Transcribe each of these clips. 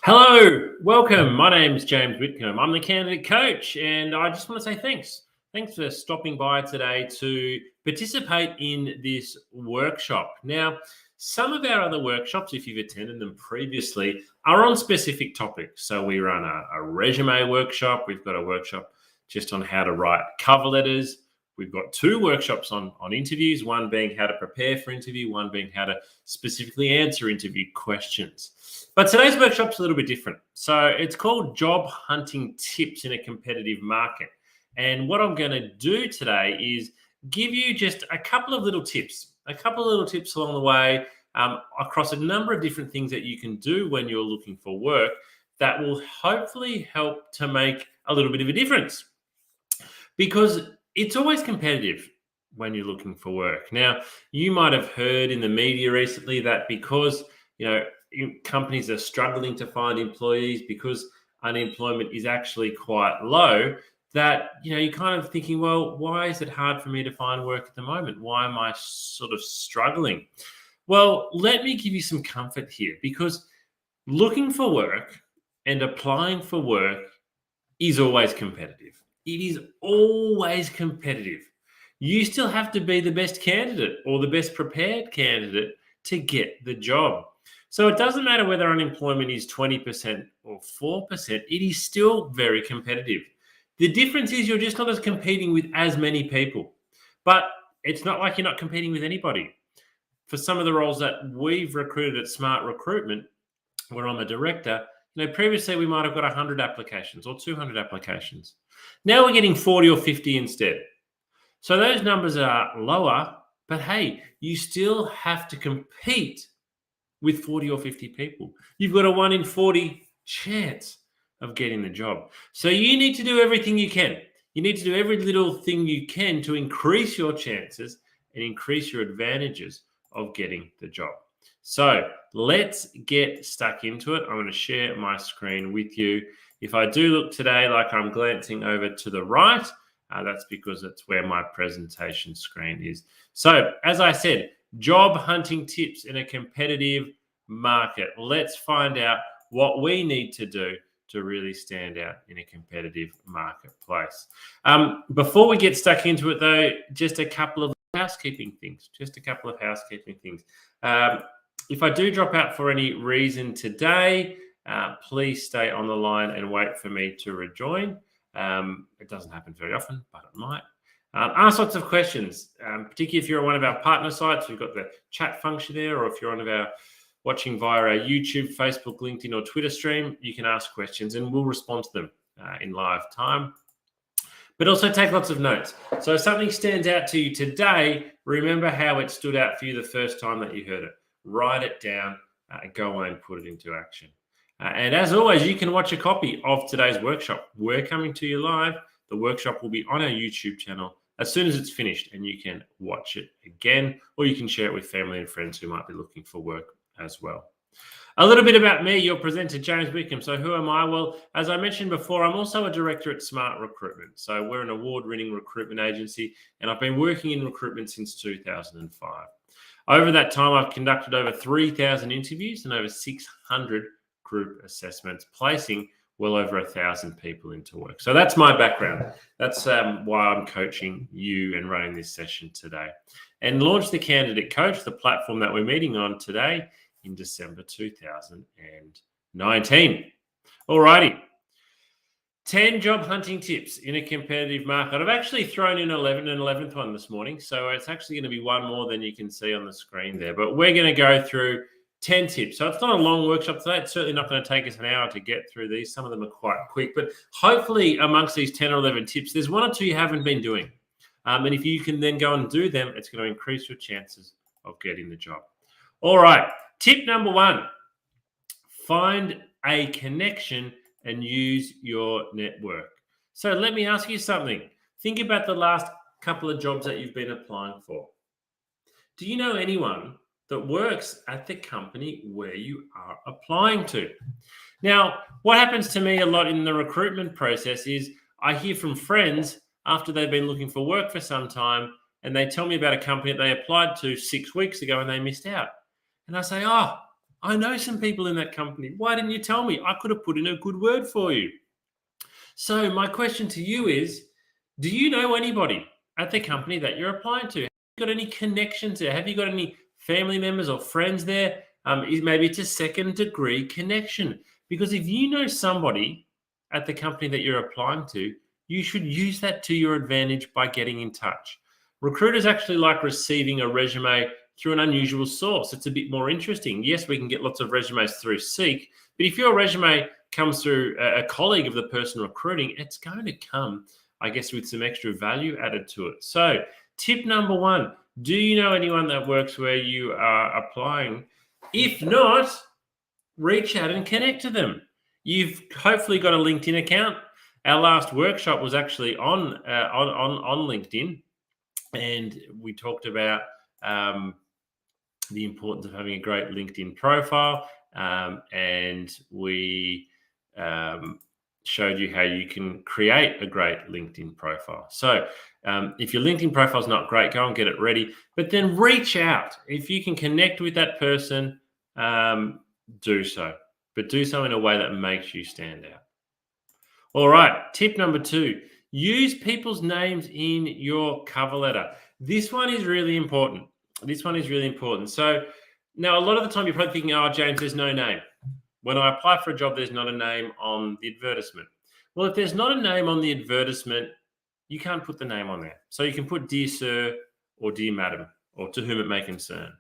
Hello, welcome. My name's James Whitcomb. I'm the candidate coach, and I just want to say thanks. Thanks for stopping by today to participate in this workshop. Now, some of our other workshops, if you've attended them previously, are on specific topics. So we run a resume workshop. We've got a workshop just on how to write cover letters. We've got two workshops on interviews, one being how to prepare for interview, one being how to specifically answer interview questions. But today's workshop's a little bit different. So it's called Job Hunting Tips in a Competitive Market. And what I'm going to do today is give you just a couple of little tips along the way across a number of different things that you can do when you're looking for work that will hopefully help to make a little bit of a difference. Because it's always competitive when you're looking for work. Now, you might have heard in the media recently that because, companies are struggling to find employees because unemployment is actually quite low, that, you're kind of thinking, well, why is it hard for me to find work at the moment? Why am I sort of struggling? Well, let me give you some comfort here, because looking for work and applying for work is always competitive. It is always competitive. You still have to be the best candidate or the best prepared candidate to get the job. So it doesn't matter whether unemployment is 20% or 4%, it is still very competitive. The difference is you're just not as competing with as many people. But it's not like you're not competing with anybody. For some of the roles that we've recruited at Smart Recruitment, where I'm a director, previously we might have got 100 applications or 200 applications. Now we're getting 40 or 50 instead. So those numbers are lower, but hey, you still have to compete with 40 or 50 people. You've got a 1 in 40 chance of getting the job. So you need to do everything you can. You need to do every little thing you can to increase your chances and increase your advantages of getting the job. So let's get stuck into it. I'm going to share my screen with you. If I do look today like I'm glancing over to the right, that's because it's where my presentation screen is. So as I said, job hunting tips in a competitive market. Let's find out what we need to do to really stand out in a competitive marketplace. Before we get stuck into it though, just a couple of housekeeping things. If I do drop out for any reason today, please stay on the line and wait for me to rejoin. It doesn't happen very often, but it might. Ask lots of questions, particularly if you're on one of our partner sites. We've got the chat function there, or if you're watching via our YouTube, Facebook, LinkedIn, or Twitter stream, you can ask questions and we'll respond to them in live time. But also take lots of notes. So if something stands out to you today, remember how it stood out for you the first time that you heard it. Write it down, go away and put it into action. And as always, you can watch a copy of today's workshop. We're coming to you live. The workshop will be on our YouTube channel as soon as it's finished, and you can watch it again, or you can share it with family and friends who might be looking for work as well. A little bit about me, your presenter, James Whitcomb. So who am I? Well, as I mentioned before, I'm also a director at Smart Recruitment. So we're an award-winning recruitment agency, and I've been working in recruitment since 2005. Over that time, I've conducted over 3,000 interviews and over 600 group assessments, placing well over 1,000 people into work. So that's my background. That's why I'm coaching you and running this session today. And launched the Candidate Coach, the platform that we're meeting on today, in December 2019. Alrighty. 10 job hunting tips in a competitive market. I've actually thrown in an 11th one this morning. So it's actually going to be one more than you can see on the screen there. But we're going to go through 10 tips. So it's not a long workshop today. It's certainly not going to take us an hour to get through these. Some of them are quite quick. But hopefully amongst these 10 or 11 tips, there's one or two you haven't been doing. And if you can then go and do them, it's going to increase your chances of getting the job. All right. Tip number 1, find a connection and use your network. So let me ask you something. Think about the last couple of jobs that you've been applying for. Do you know anyone that works at the company where you are applying to? Now, what happens to me a lot in the recruitment process is I hear from friends after they've been looking for work for some time, and they tell me about a company that they applied to 6 weeks ago and they missed out. And I say, oh, I know some people in that company. Why didn't you tell me? I could have put in a good word for you. So my question to you is, do you know anybody at the company that you're applying to? Have you got any connections there? Have you got any family members or friends there? Maybe it's a second degree connection. Because if you know somebody at the company that you're applying to, you should use that to your advantage by getting in touch. Recruiters actually like receiving a resume through an unusual source. It's a bit more interesting. Yes, we can get lots of resumes through Seek, but if your resume comes through a colleague of the person recruiting, it's going to come, I guess, with some extra value added to it. So, tip number one, do you know anyone that works where you are applying? If not, reach out and connect to them. You've hopefully got a LinkedIn account. Our last workshop was actually on LinkedIn, and we talked about the importance of having a great LinkedIn profile, and we showed you how you can create a great LinkedIn profile. So if your LinkedIn profile is not great, go and get it ready, but then reach out. If you can connect with that person, do so, but do so in a way that makes you stand out. All right, tip number two, use people's names in your cover letter. This one is really important. So now a lot of the time you're probably thinking, oh, James, there's no name. When I apply for a job, there's not a name on the advertisement. Well, if there's not a name on the advertisement, you can't put the name on there. So you can put dear sir or dear madam or to whom it may concern.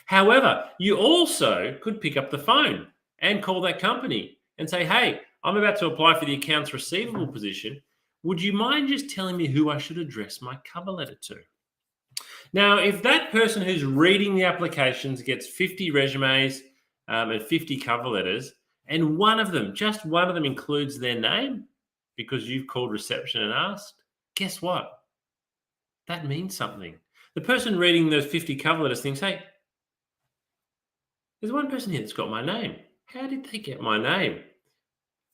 However, you also could pick up the phone and call that company and say, hey, I'm about to apply for the accounts receivable position. Would you mind just telling me who I should address my cover letter to? Now, if that person who's reading the applications gets 50 resumes and 50 cover letters, and just one of them includes their name because you've called reception and asked, guess what? That means something. The person reading those 50 cover letters thinks, hey, there's one person here that's got my name. How did they get my name?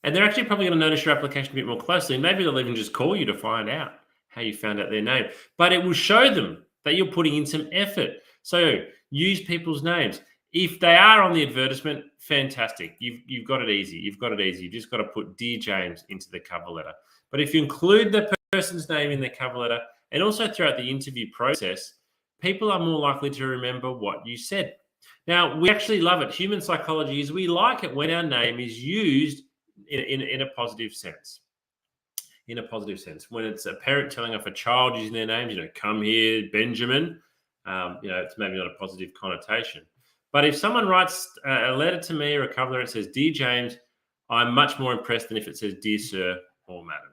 And they're actually probably going to notice your application a bit more closely. Maybe they'll even just call you to find out how you found out their name. But it will show them that you're putting in some effort. So use people's names. If they are on the advertisement, fantastic. You've got it easy. You've just got to put Dear James into the cover letter. But if you include the person's name in the cover letter and also throughout the interview process, people are more likely to remember what you said. Now, we actually love it. Human psychology is we like it when our name is used in a positive sense. In a positive sense, when it's a parent telling off a child using their names, come here, Benjamin, it's maybe not a positive connotation. But if someone writes a letter to me or a cover letter that says, Dear James, I'm much more impressed than if it says, Dear Sir or Madam.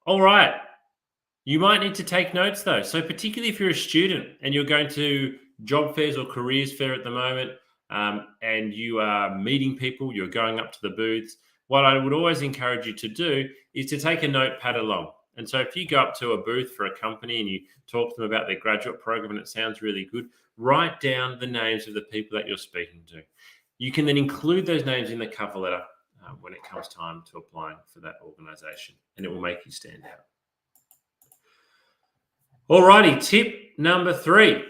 All right. You might need to take notes, though. So particularly if you're a student and you're going to job fairs or careers fair at the moment, and you are meeting people, you're going up to the booths, what I would always encourage you to do is to take a notepad along. And so if you go up to a booth for a company and you talk to them about their graduate program and it sounds really good, write down the names of the people that you're speaking to. You can then include those names in the cover letter when it comes time to applying for that organization, and it will make you stand out. Alrighty, tip number 3.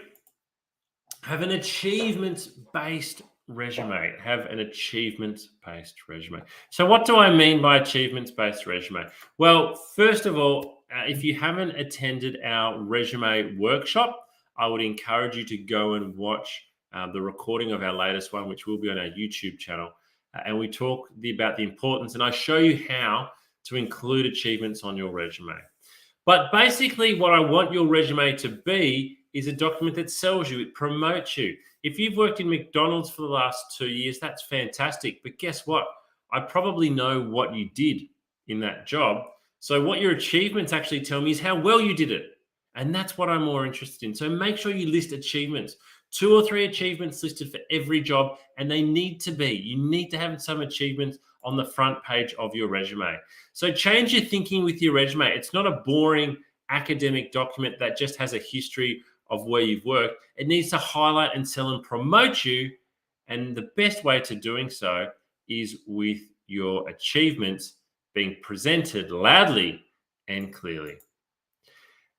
Have an achievements-based resume. So what do I mean by achievements-based resume? Well, first of all, if you haven't attended our resume workshop, I would encourage you to go and watch the recording of our latest one, which will be on our YouTube channel. And we talk about the importance, and I show you how to include achievements on your resume. But basically what I want your resume to be is a document that sells you, it promotes you. If you've worked in McDonald's for the last 2 years, that's fantastic. But guess what? I probably know what you did in that job. So what your achievements actually tell me is how well you did it. And that's what I'm more interested in. So make sure you list achievements. 2 or 3 achievements listed for every job, and they need to be. You need to have some achievements on the front page of your resume. So change your thinking with your resume. It's not a boring academic document that just has a history of where you've worked. It needs to highlight and sell and promote you. And the best way to doing so is with your achievements being presented loudly and clearly.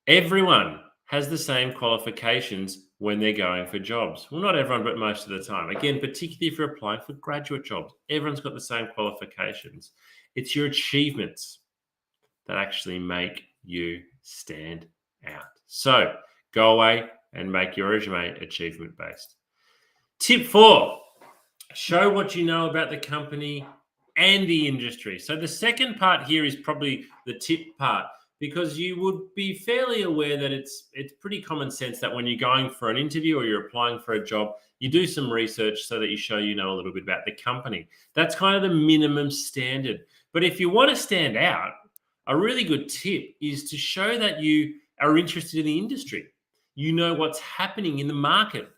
Everyone has the same qualifications when they're going for jobs? Well, not everyone, but most of the time. Again, particularly if you're applying for graduate jobs, everyone's got the same qualifications. It's your achievements that actually make you stand out. So go away and make your resume achievement based. Tip 4, show what you know about the company and the industry. So the second part here is probably the tip part, because you would be fairly aware that it's pretty common sense that when you're going for an interview or you're applying for a job, you do some research so that you show you know a little bit about the company. That's kind of the minimum standard. But if you want to stand out, a really good tip is to show that you are interested in the industry. You know what's happening in the market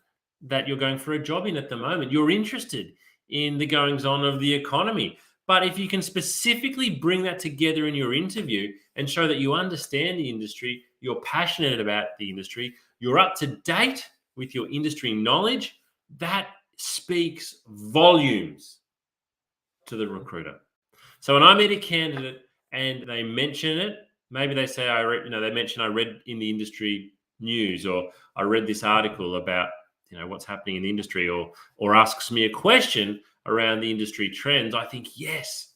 that you're going for a job in at the moment. You're interested in the goings on of the economy. But if you can specifically bring that together in your interview and show that you understand the industry, you're passionate about the industry, you're up to date with your industry knowledge, that speaks volumes to the recruiter. So when I meet a candidate and they mention it, maybe they say, they mention I read in the industry news, or I read this article about what's happening in the industry, or asks me a question around the industry trends, I think, yes,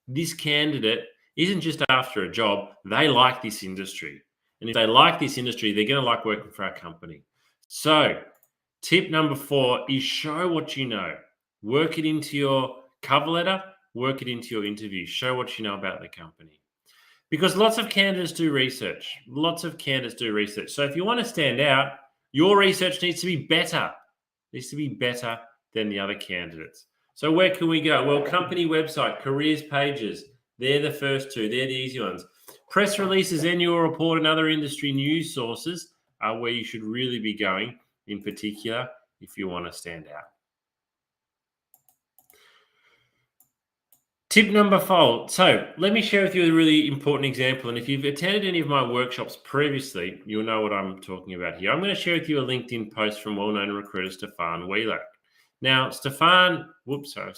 this candidate isn't just after a job. They like this industry. And if they like this industry, they're going to like working for our company. So tip number 4 is show what you know. Work it into your cover letter, work it into your interview. Show what you know about the company. Because lots of candidates do research. So if you want to stand out, your research needs to be better. Than the other candidates. So where can we go? Well, company website, careers pages, they're the first two. They're the easy ones. Press releases, annual report, and other industry news sources are where you should really be going, in particular, if you want to stand out. Tip number 4. So let me share with you a really important example. And if you've attended any of my workshops previously, you'll know what I'm talking about here. I'm going to share with you a LinkedIn post from well-known recruiter Stefan Wheeler. Now, Stefan, sorry.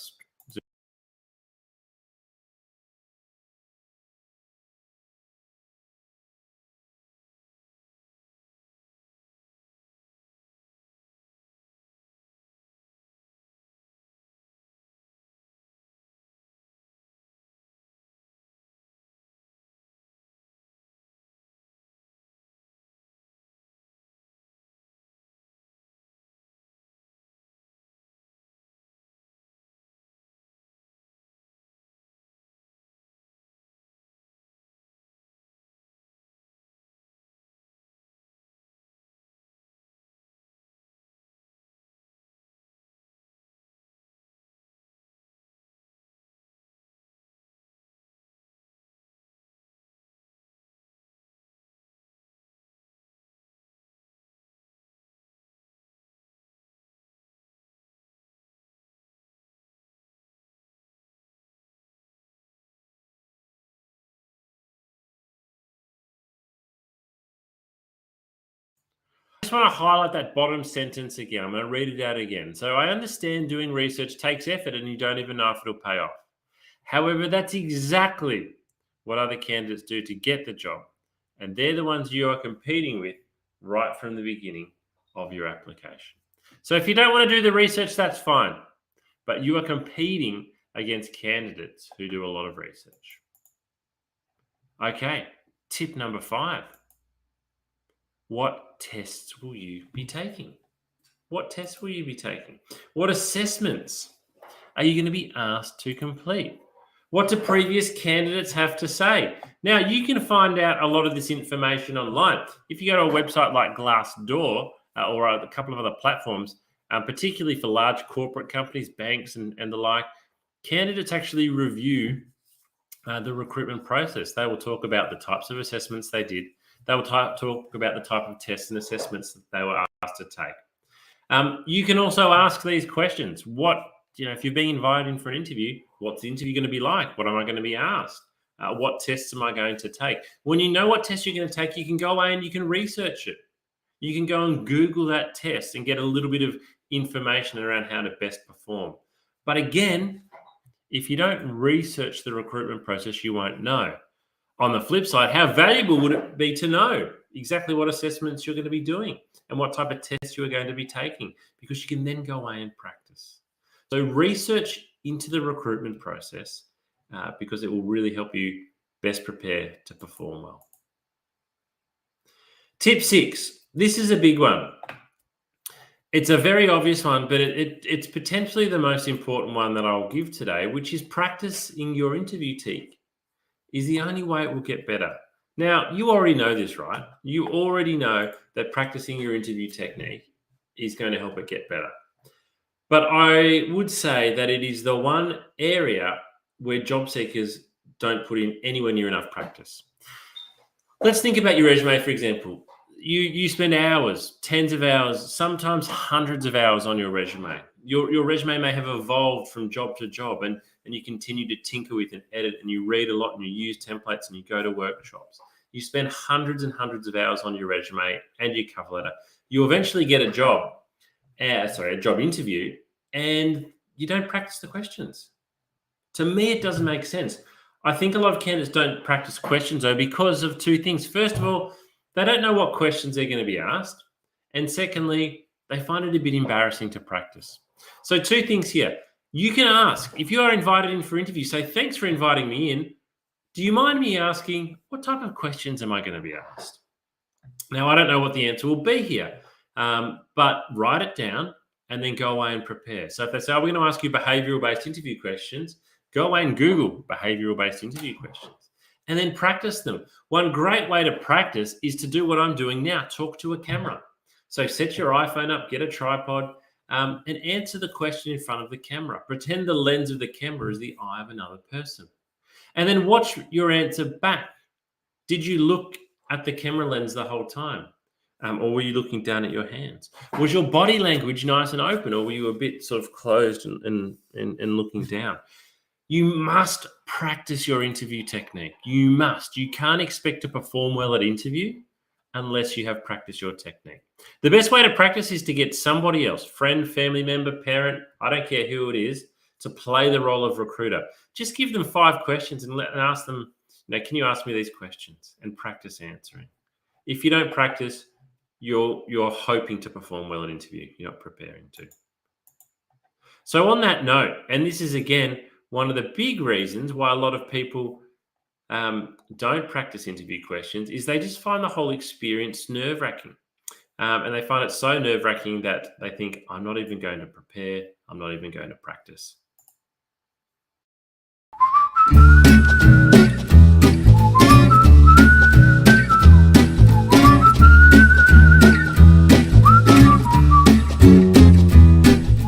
I just want to highlight that bottom sentence again. I'm going to read it out again. So I understand doing research takes effort and you don't even know if it'll pay off. However, that's exactly what other candidates do to get the job. And they're the ones you are competing with right from the beginning of your application. So if you don't want to do the research, that's fine. But you are competing against candidates who do a lot of research. Okay, tip number 5. What tests will you be taking? What tests will you be taking? What assessments are you going to be asked to complete? What do previous candidates have to say? Now, you can find out a lot of this information online. If you go to a website like Glassdoor or a couple of other platforms, particularly for large corporate companies, banks, and the like, candidates actually review the recruitment process. They will talk about the types of assessments they did. They will talk about the type of tests and assessments that they were asked to take. You can also ask these questions. If you're being invited in for an interview, what's the interview going to be like? What am I going to be asked? What tests am I going to take? When you know what test you're going to take, you can go away and you can research it. You can go and Google that test and get a little bit of information around how to best perform. But again, if you don't research the recruitment process, you won't know. On the flip side, how valuable would it be to know exactly what assessments you're going to be doing and what type of tests you're going to be taking? Because you can then go away and practice. So research into the recruitment process because it will really help you best prepare to perform well. Tip 6. This is a big one. It's a very obvious one, but it's potentially the most important one that I'll give today, which is practicing your interview technique is the only way it will get better. Now, you already know this, right? You already know that practicing your interview technique is going to help it get better. But I would say that it is the one area where job seekers don't put in anywhere near enough practice. Let's think about your resume, for example. You spend hours, tens of hours, sometimes hundreds of hours on your resume. Your resume may have evolved from job to job, and you continue to tinker with and edit, and you read a lot, and you use templates, and you go to workshops. You spend hundreds and hundreds of hours on your resume and your cover letter. You eventually get a job interview, and you don't practice the questions. To me, it doesn't make sense. I think a lot of candidates don't practice questions, though, because of two things. First of all, they don't know what questions they're going to be asked. And secondly, they find it a bit embarrassing to practice. So two things here. You can ask, if you are invited in for interview, say, thanks for inviting me in. Do you mind me asking, what type of questions am I going to be asked? Now, I don't know what the answer will be here, but write it down and then go away and prepare. So if they say, we're going to ask you behavioral-based interview questions, go away and Google behavioral-based interview questions and then practice them. One great way to practice is to do what I'm doing now, talk to a camera. So set your iPhone up, get a tripod, and answer the question in front of the camera. Pretend the lens of the camera is the eye of another person. And then watch your answer back. Did you look at the camera lens the whole time? Or were you looking down at your hands? Was your body language nice and open, or were you a bit sort of closed and looking down? You must practice your interview technique. You must. You can't expect to perform well at interview unless you have practiced your technique. The best way to practice is to get somebody else, friend, family member, parent, I don't care who it is, to play the role of recruiter. Just give them 5 questions and ask them, can you ask me these questions, and practice answering. If you don't practice, you're hoping to perform well at interview. You're not preparing to. So on that note, and this is again one of the big reasons why a lot of people don't practice interview questions, is they just find the whole experience nerve-wracking. And they find it so nerve-wracking that they think, I'm not even going to prepare. I'm not even going to practice.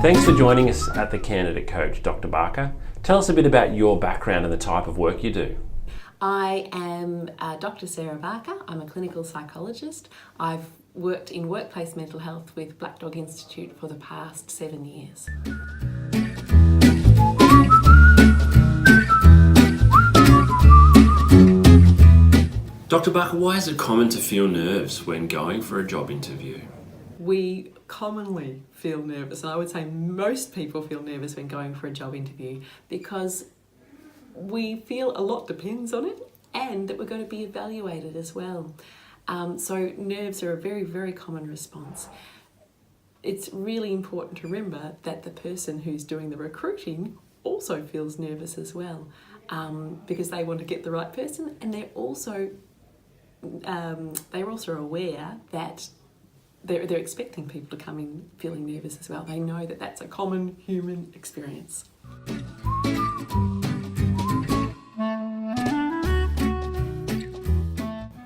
Thanks for joining us at The Candidate Coach, Dr. Barker. Tell us a bit about your background and the type of work you do. I am Dr. Sarah Barker. I'm a clinical psychologist. I've worked in workplace mental health with Black Dog Institute for the past 7 years. Dr. Barker, why is it common to feel nerves when going for a job interview? We commonly feel nervous, and I would say most people feel nervous when going for a job interview because we feel a lot depends on it and that we're going to be evaluated as well. So nerves are a very, very common response. It's really important to remember that the person who's doing the recruiting also feels nervous as well because they want to get the right person, and they're also aware that they're expecting people to come in feeling nervous as well. They know that that's a common human experience.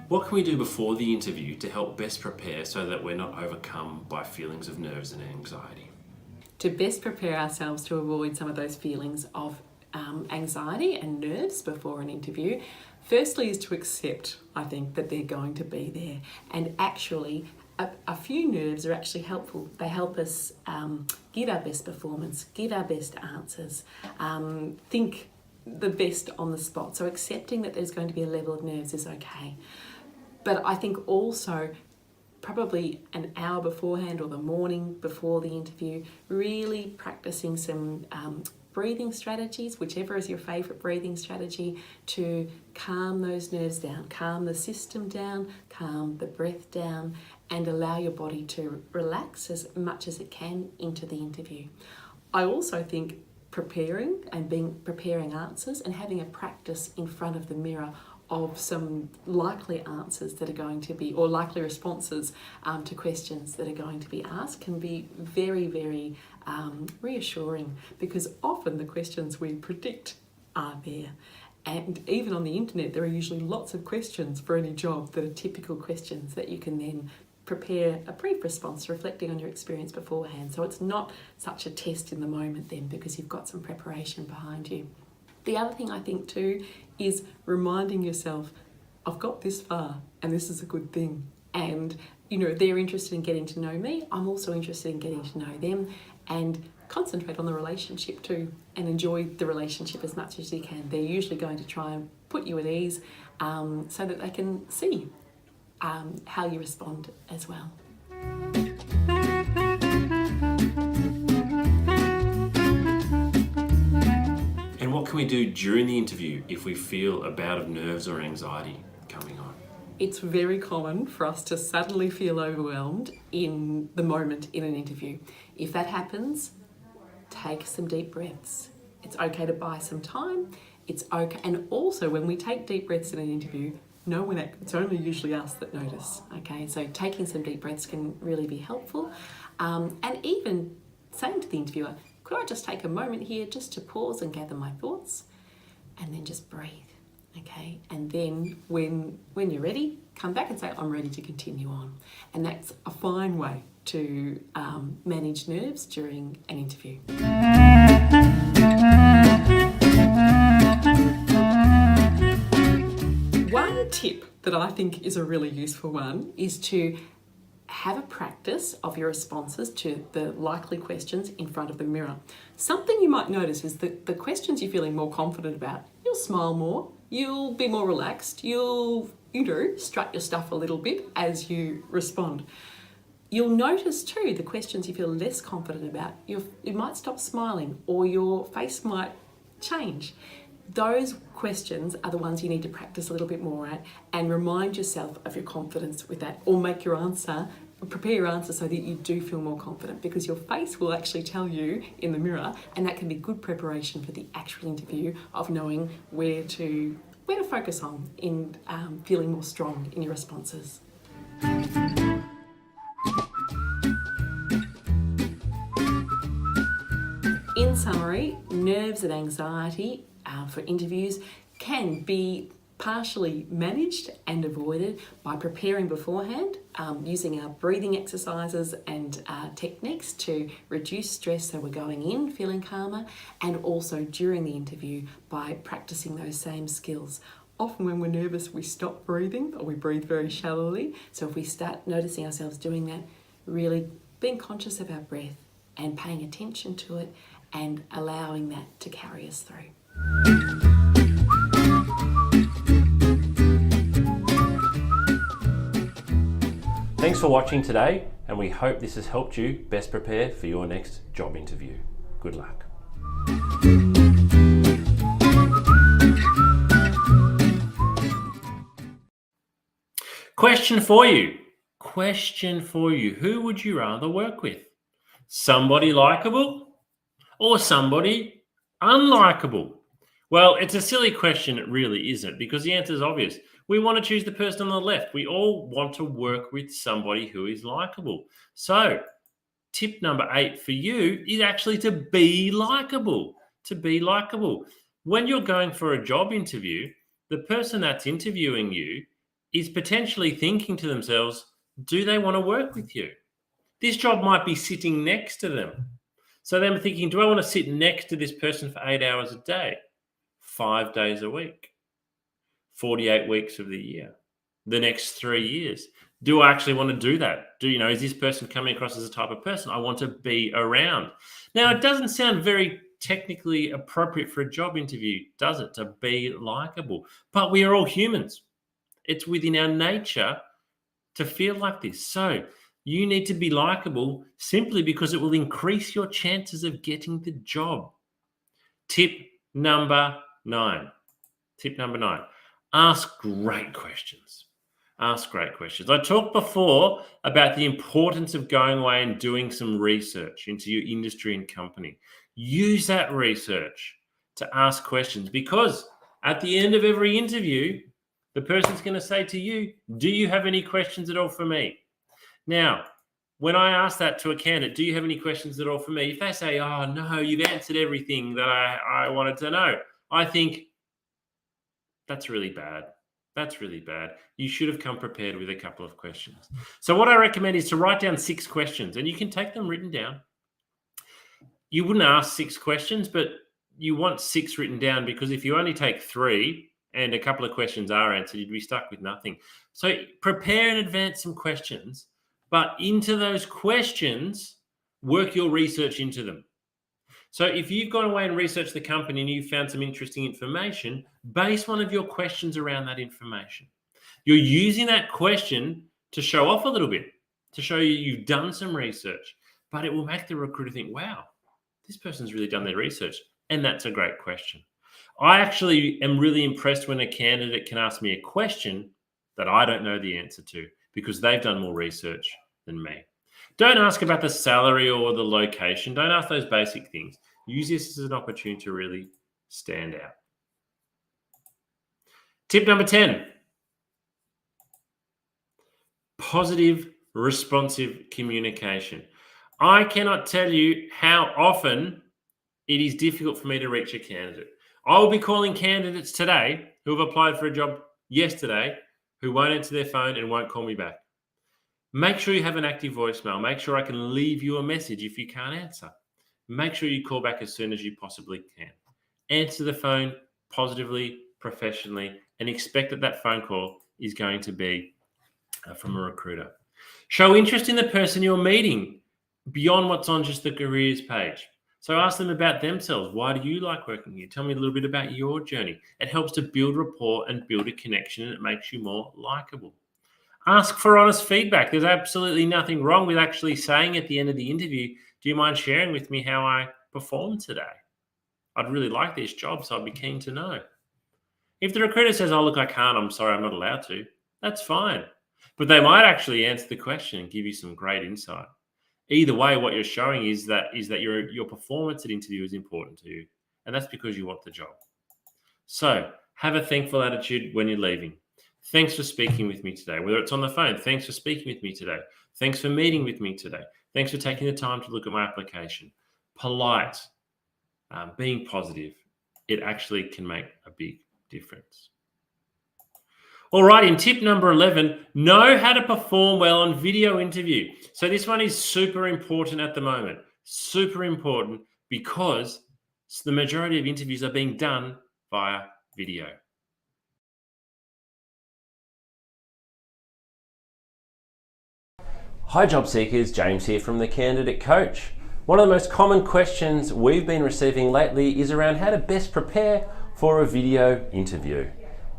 What can we do before the interview to help best prepare so that we're not overcome by feelings of nerves and anxiety? To best prepare ourselves to avoid some of those feelings of anxiety and nerves before an interview, firstly is to accept, I think, that they're going to be there. And actually, a few nerves are actually helpful. They help us give our best performance, give our best answers, think the best on the spot. So accepting that there's going to be a level of nerves is okay. But I think also probably an hour beforehand or the morning before the interview, really practicing some breathing strategies, whichever is your favourite breathing strategy, to calm those nerves down, calm the system down, calm the breath down, and allow your body to relax as much as it can into the interview. I also think preparing answers and having a practice in front of the mirror of some likely answers that are going to be, or likely responses to questions that are going to be asked, can be very, very reassuring, because often the questions we predict are there. And even on the internet, there are usually lots of questions for any job that are typical questions that you can then prepare a brief response reflecting on your experience beforehand. So it's not such a test in the moment then, because you've got some preparation behind you. The other thing I think too is reminding yourself, I've got this far and this is a good thing. And, they're interested in getting to know me. I'm also interested in getting to know them, and concentrate on the relationship too and enjoy the relationship as much as you can. They're usually going to try and put you at ease so that they can see how you respond as well. And what can we do during the interview if we feel a bout of nerves or anxiety coming on? It's very common for us to suddenly feel overwhelmed in the moment in an interview. If that happens, take some deep breaths. It's okay to buy some time. It's okay. And also, when we take deep breaths in an interview, it's only usually us that notice, okay? So taking some deep breaths can really be helpful. And even saying to the interviewer, could I just take a moment here just to pause and gather my thoughts? And then just breathe, okay? And then when you're ready, come back and say, I'm ready to continue on. And that's a fine way to manage nerves during an interview. One tip that I think is a really useful one is to have a practice of your responses to the likely questions in front of the mirror. Something you might notice is that the questions you're feeling more confident about, you'll smile more, you'll be more relaxed, you'll, strut your stuff a little bit as you respond. You'll notice too, the questions you feel less confident about, you might stop smiling or your face might change. Those questions are the ones you need to practice a little bit more at, and remind yourself of your confidence with that, or prepare your answer so that you do feel more confident, because your face will actually tell you in the mirror, and that can be good preparation for the actual interview of knowing where to focus on in feeling more strong in your responses. In summary, nerves and anxiety for interviews can be partially managed and avoided by preparing beforehand, using our breathing exercises and techniques to reduce stress so we're going in feeling calmer, and also during the interview by practicing those same skills. Often when we're nervous, we stop breathing or we breathe very shallowly. So if we start noticing ourselves doing that, really being conscious of our breath and paying attention to it and allowing that to carry us through. Thanks for watching today, and we hope this has helped you best prepare for your next job interview. Good luck. Question for you. Who would you rather work with? Somebody likable or somebody unlikable? Well, it's a silly question, it really isn't, because the answer is obvious. We want to choose the person on the left. We all want to work with somebody who is likable. So, tip number 8 for you is actually to be likable. To be likable. When you're going for a job interview, the person that's interviewing you is potentially thinking to themselves, do they want to work with you? This job might be sitting next to them. So they're thinking, do I want to sit next to this person for 8 hours a day, 5 days a week, 48 weeks of the year, the next 3 years? Do I actually want to do that? Is this person coming across as a type of person I want to be around? Now, it doesn't sound very technically appropriate for a job interview, does it, to be likable? But we are all humans. It's within our nature to feel like this. So you need to be likable simply because it will increase your chances of getting the job. Tip number 9. Tip number 9. Ask great questions. Ask great questions. I talked before about the importance of going away and doing some research into your industry and company. Use that research to ask questions, because at the end of every interview, the person's going to say to you, do you have any questions at all for me? Now, when I ask that to a candidate, do you have any questions at all for me? If they say, oh, no, you've answered everything that I wanted to know, I think that's really bad. That's really bad. You should have come prepared with a couple of questions. So what I recommend is to write down 6 questions, and you can take them written down. You wouldn't ask 6 questions, but you want 6 written down, because if you only take 3 and a couple of questions are answered, you'd be stuck with nothing. So prepare in advance some questions, but into those questions, work your research into them. So if you've gone away and researched the company and you've found some interesting information, base one of your questions around that information. You're using that question to show off a little bit, to show you've done some research, but it will make the recruiter think, wow, this person's really done their research. And that's a great question. I actually am really impressed when a candidate can ask me a question that I don't know the answer to, because they've done more research than me. Don't ask about the salary or the location. Don't ask those basic things. Use this as an opportunity to really stand out. Tip number 10. Positive, responsive communication. I cannot tell you how often it is difficult for me to reach a candidate. I will be calling candidates today who have applied for a job yesterday who won't answer their phone and won't call me back. Make sure you have an active voicemail. Make sure I can leave you a message if you can't answer. Make sure you call back as soon as you possibly can. Answer the phone positively, professionally, and expect that that phone call is going to be from a recruiter. Show interest in the person you're meeting beyond what's on just the careers page. So ask them about themselves. Why do you like working here? Tell me a little bit about your journey. It helps to build rapport and build a connection, and it makes you more likable. Ask for honest feedback. There's absolutely nothing wrong with actually saying at the end of the interview, do you mind sharing with me how I performed today? I'd really like this job, so I'd be keen to know. If the recruiter says, oh, look, I can't, I'm sorry, I'm not allowed to, that's fine. But they might actually answer the question and give you some great insight. Either way, what you're showing is that your performance at interview is important to you, and that's because you want the job. So have a thankful attitude when you're leaving. Thanks for speaking with me today. Whether it's on the phone, thanks for speaking with me today. Thanks for meeting with me today. Thanks for taking the time to look at my application. Polite, being positive, it actually can make a big difference. All right, in tip number 11, know how to perform well on video interview. So this one is super important at the moment. Super important because the majority of interviews are being done via video. Hi job seekers, James here from The Candidate Coach. One of the most common questions we've been receiving lately is around how to best prepare for a video interview.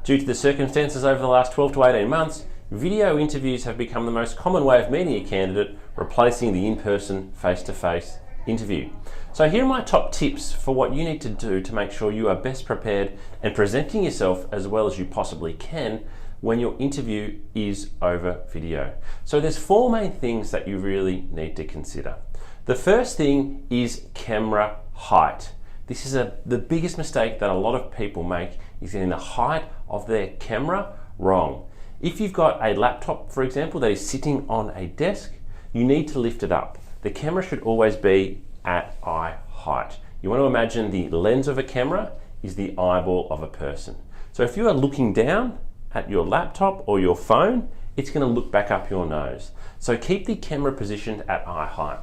Due to the circumstances over the last 12 to 18 months, video interviews have become the most common way of meeting a candidate, replacing the in-person, face-to-face interview. So here are my top tips for what you need to do to make sure you are best prepared and presenting yourself as well as you possibly can when your interview is over video. So there's 4 main things that you really need to consider. The first thing is camera height. This is the biggest mistake that a lot of people make, is getting the height of their camera wrong. If you've got a laptop, for example, that is sitting on a desk, you need to lift it up. The camera should always be at eye height. You want to imagine the lens of a camera is the eyeball of a person. So if you are looking down at your laptop or your phone, it's going to look back up your nose. So keep the camera positioned at eye height.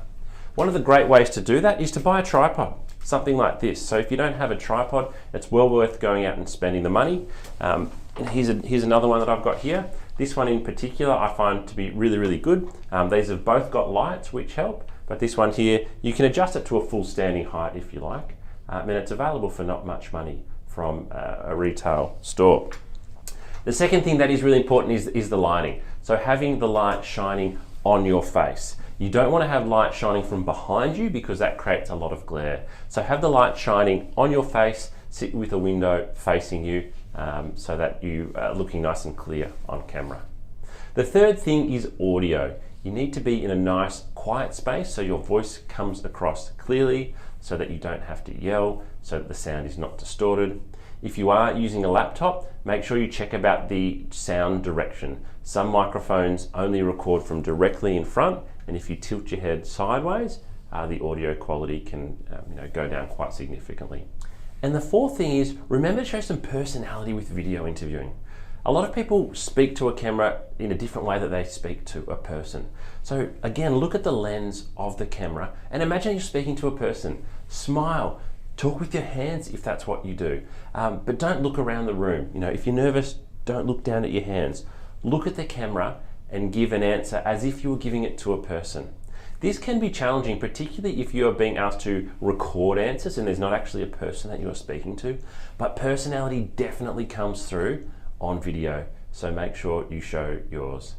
One of the great ways to do that is to buy a tripod, something like this. So if you don't have a tripod, it's well worth going out and spending the money. Here's another one that I've got here. This one in particular I find to be really, really good. These have both got lights which help, but this one here, you can adjust it to a full standing height if you like. And it's available for not much money from a retail store. The second thing that is really important is the lighting. So having the light shining on your face. You don't want to have light shining from behind you because that creates a lot of glare. So have the light shining on your face, sit with a window facing you so that you are looking nice and clear on camera. The third thing is audio. You need to be in a nice quiet space so your voice comes across clearly, so that you don't have to yell, so that the sound is not distorted. If you are using a laptop, make sure you check about the sound direction. Some microphones only record from directly in front, and if you tilt your head sideways, the audio quality can go down quite significantly. And the fourth thing is, remember to show some personality with video interviewing. A lot of people speak to a camera in a different way that they speak to a person. So again, look at the lens of the camera and imagine you're speaking to a person. Smile, talk with your hands if that's what you do, but don't look around the room. If you're nervous, don't look down at your hands. Look at the camera and give an answer as if you were giving it to a person. This can be challenging, particularly if you are being asked to record answers and there's not actually a person that you are speaking to, but personality definitely comes through on video, so make sure you show yours.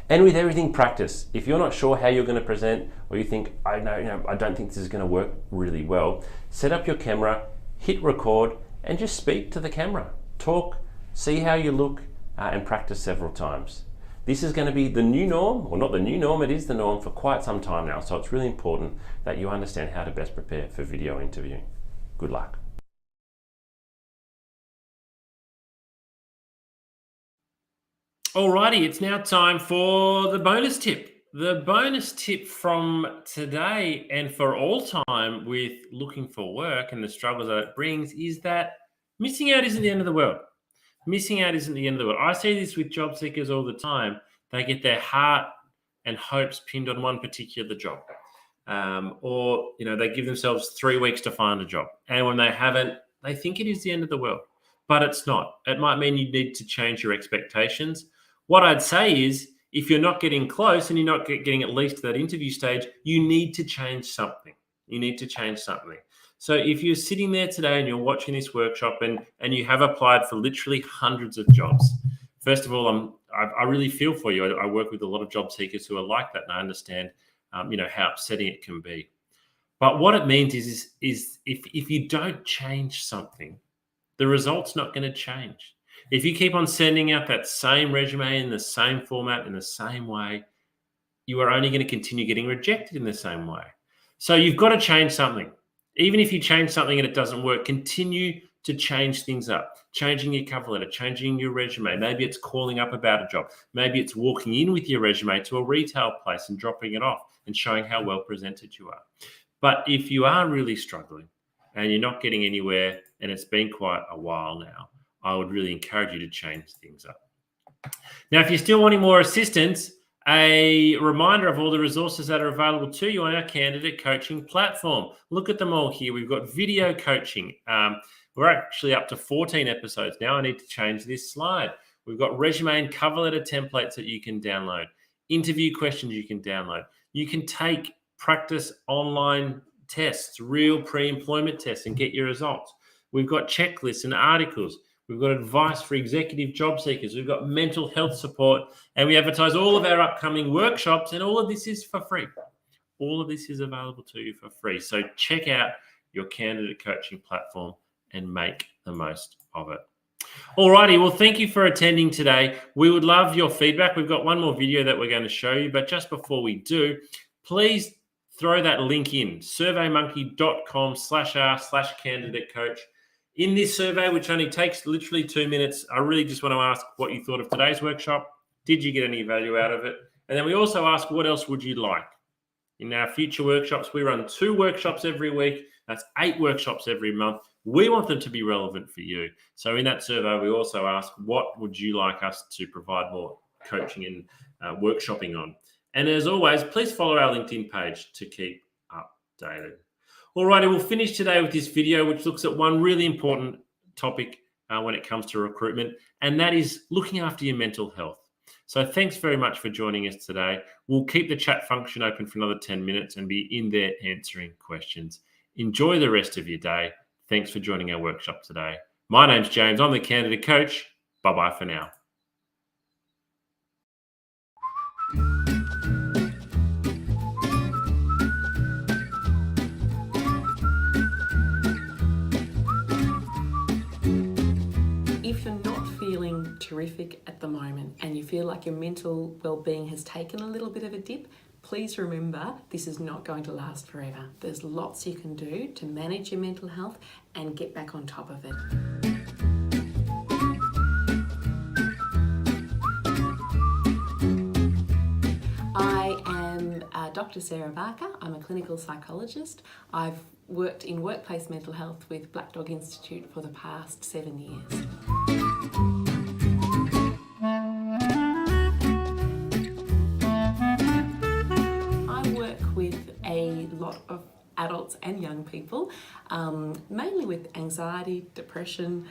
And with everything, practice. If you're not sure how you're going to present, or you think, I don't think this is going to work really well, set up your camera, hit record, and just speak to the camera. Talk, see how you look, and practice several times. This is going to be the new norm, or not the new norm, it is the norm for quite some time now, so it's really important that you understand how to best prepare for video interviewing. Good luck. Alrighty, it's now time for the bonus tip. The bonus tip from today and for all time with looking for work and the struggles that it brings is that missing out isn't the end of the world. Missing out isn't the end of the world. I see this with job seekers all the time. They get their heart and hopes pinned on one particular job. Or they give themselves 3 weeks to find a job. And when they haven't, they think it is the end of the world. But it's not. It might mean you need to change your expectations. What I'd say is, if you're not getting close and you're not getting at least to that interview stage, you need to change something. You need to change something. So if you're sitting there today and you're watching this workshop and you have applied for literally hundreds of jobs, first of all, I really feel for you. I work with a lot of job seekers who are like that, and I understand, how upsetting it can be. But what it means is if you don't change something, the result's not going to change. If you keep on sending out that same resume in the same format, in the same way, you are only going to continue getting rejected in the same way. So you've got to change something. Even if you change something and it doesn't work, continue to change things up. Changing your cover letter, changing your resume. Maybe it's calling up about a job. Maybe it's walking in with your resume to a retail place and dropping it off and showing how well presented you are. But if you are really struggling and you're not getting anywhere, and it's been quite a while now, I would really encourage you to change things up. Now, if you're still wanting more assistance, a reminder of all the resources that are available to you on our candidate coaching platform. Look at them all here. We've got video coaching. We're actually up to 14 episodes now. I need to change this slide. We've got resume and cover letter templates that you can download. Interview questions you can download. You can take practice online tests, real pre-employment tests, and get your results. We've got checklists and articles. We've got advice for executive job seekers. We've got mental health support, and we advertise all of our upcoming workshops, and all of this is for free. All of this is available to you for free. So check out your candidate coaching platform and make the most of it. All righty. Well, thank you for attending today. We would love your feedback. We've got one more video that we're going to show you, but just before we do, please throw that link in, surveymonkey.com/r/candidate coach. In this survey, which only takes literally 2 minutes, I really just want to ask what you thought of today's workshop. Did you get any value out of it? And then we also ask, what else would you like? In our future workshops, we run 2 workshops every week. That's 8 workshops every month. We want them to be relevant for you. So in that survey, we also ask, what would you like us to provide more coaching and workshopping on? And as always, please follow our LinkedIn page to keep updated. Alrighty, we'll finish today with this video, which looks at one really important topic when it comes to recruitment, and that is looking after your mental health. So thanks very much for joining us today. We'll keep the chat function open for another 10 minutes and be in there answering questions. Enjoy the rest of your day. Thanks for joining our workshop today. My name's James. I'm the candidate coach. Bye-bye for now. terrific at the moment and you feel like your mental well-being has taken a little bit of a dip, please remember this is not going to last forever. There's lots you can do to manage your mental health and get back on top of it. I am Dr. Sarah Barker. I'm a clinical psychologist. I've worked in workplace mental health with Black Dog Institute for the past 7 years. A lot of adults and young people, mainly with anxiety, depression,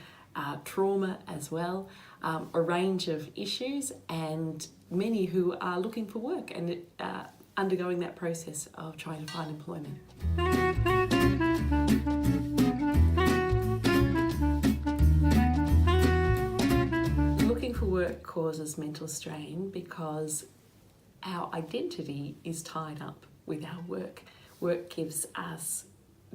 trauma as well, a range of issues, and many who are looking for work and undergoing that process of trying to find employment. Looking for work causes mental strain because our identity is tied up with our work. Work gives us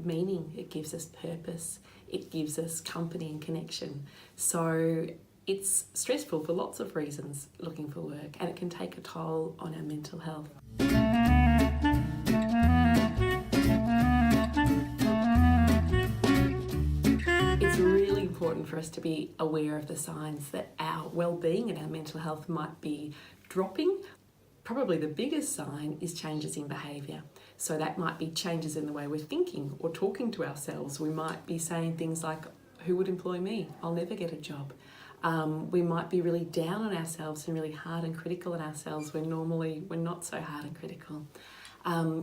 meaning, it gives us purpose, it gives us company and connection. So it's stressful for lots of reasons looking for work, and it can take a toll on our mental health. It's really important for us to be aware of the signs that our well-being and our mental health might be dropping. Probably the biggest sign is changes in behaviour. So that might be changes in the way we're thinking or talking to ourselves. We might be saying things like, who would employ me? I'll never get a job. We might be really down on ourselves and really hard and critical on ourselves when normally we're not so hard and critical.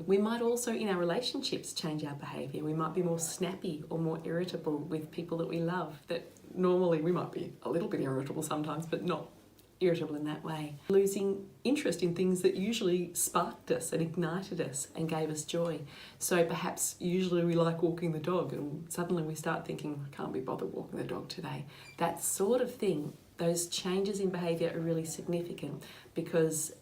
We might also, in our relationships, change our behaviour. We might be more snappy or more irritable with people that we love, that normally we might be a little bit irritable sometimes, but not irritable in that way. Losing interest in things that usually sparked us and ignited us and gave us joy. So perhaps usually we like walking the dog and suddenly we start thinking, I can't be bothered walking the dog today. That sort of thing, those changes in behaviour are really significant because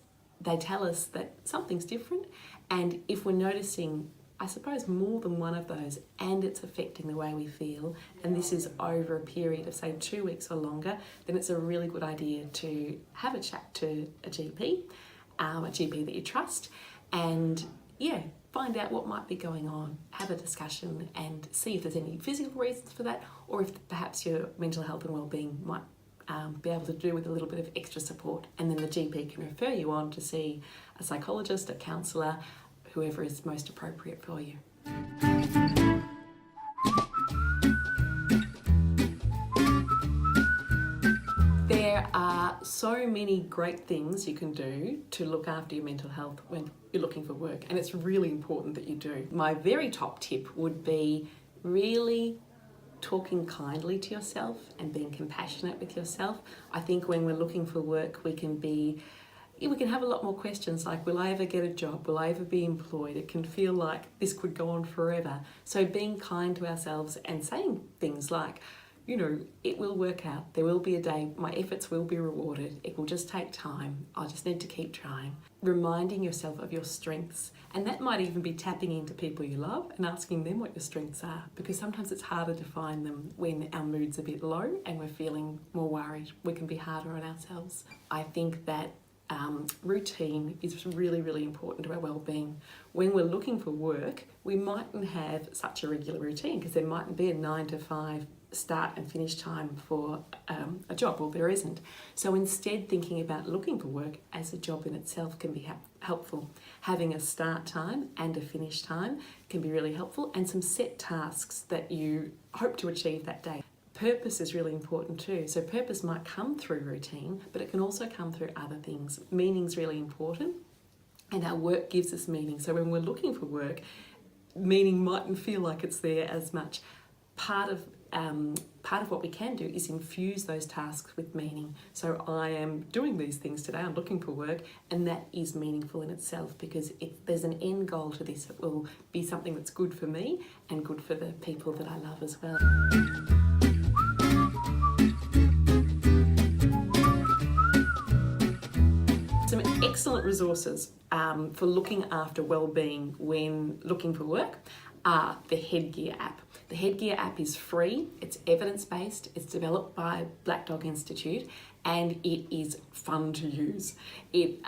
they tell us that something's different, and if we're noticing, I suppose, more than one of those and it's affecting the way we feel, and this is over a period of say 2 weeks or longer, then it's a really good idea to have a chat to a GP that you trust, and find out what might be going on, have a discussion and see if there's any physical reasons for that, or if perhaps your mental health and well-being might be able to do with a little bit of extra support, and then the GP can refer you on to see a psychologist, a counsellor, whoever is most appropriate for you. There are so many great things you can do to look after your mental health when you're looking for work, and it's really important that you do. My very top tip would be really talking kindly to yourself and being compassionate with yourself. I think when we're looking for work, we can have a lot more questions like, will I ever get a job? Will I ever be employed? It can feel like this could go on forever. So being kind to ourselves and saying things like, it will work out. There will be a day, my efforts will be rewarded. It will just take time. I just need to keep trying. Reminding yourself of your strengths. And that might even be tapping into people you love and asking them what your strengths are, because sometimes it's harder to find them when our mood's a bit low and we're feeling more worried. We can be harder on ourselves. I think that routine is really, really important to our well-being. When we're looking for work, we mightn't have such a regular routine because there mightn't be a 9 to 5 start and finish time for a job, or there isn't. So instead, thinking about looking for work as a job in itself can be helpful. Having a start time and a finish time can be really helpful, and some set tasks that you hope to achieve that day. Purpose is really important too. So purpose might come through routine, but it can also come through other things. Meaning's really important, and our work gives us meaning. So when we're looking for work, meaning mightn't feel like it's there as much. Part of what we can do is infuse those tasks with meaning. So I am doing these things today, I'm looking for work, and that is meaningful in itself because there's an end goal to this. It will be something that's good for me and good for the people that I love as well. Some excellent resources for looking after well-being when looking for work are the Headgear app. The Headgear app is free, it's evidence-based, it's developed by Black Dog Institute, and it is fun to use. It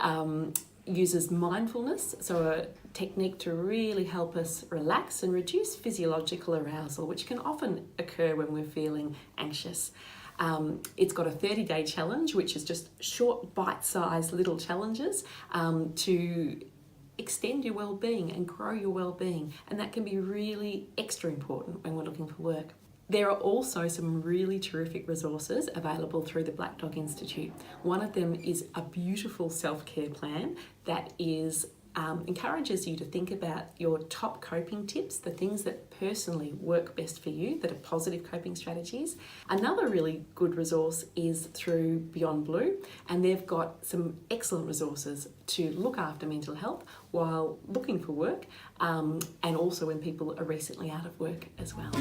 uses mindfulness, so a technique to really help us relax and reduce physiological arousal, which can often occur when we're feeling anxious. It's got a 30-day challenge, which is just short, bite-sized little challenges to extend your well-being and grow your well-being, and that can be really extra important when we're looking for work. There are also some really terrific resources available through the Black Dog Institute. One of them is a beautiful self-care plan that encourages you to think about your top coping tips, the things that personally work best for you, that are positive coping strategies. Another really good resource is through Beyond Blue, and they've got some excellent resources to look after mental health while looking for work, and also when people are recently out of work as well.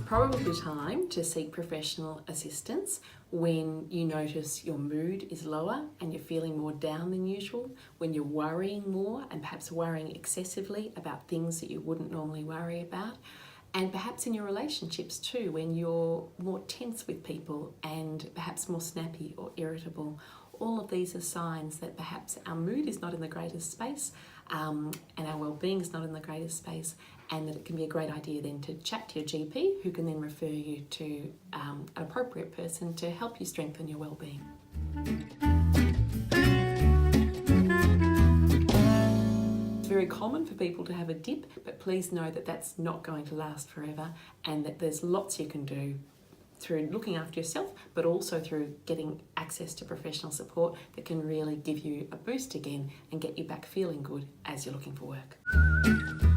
Probably time to seek professional assistance when you notice your mood is lower and you're feeling more down than usual, when you're worrying more and perhaps worrying excessively about things that you wouldn't normally worry about, and perhaps in your relationships too, when you're more tense with people and perhaps more snappy or irritable. All of these are signs that perhaps our mood is not in the greatest space, and our well-being is not in the greatest space, and that it can be a great idea then to chat to your GP, who can then refer you to an appropriate person to help you strengthen your well-being. It's very common for people to have a dip, but please know that that's not going to last forever, and that there's lots you can do through looking after yourself, but also through getting access to professional support that can really give you a boost again and get you back feeling good as you're looking for work.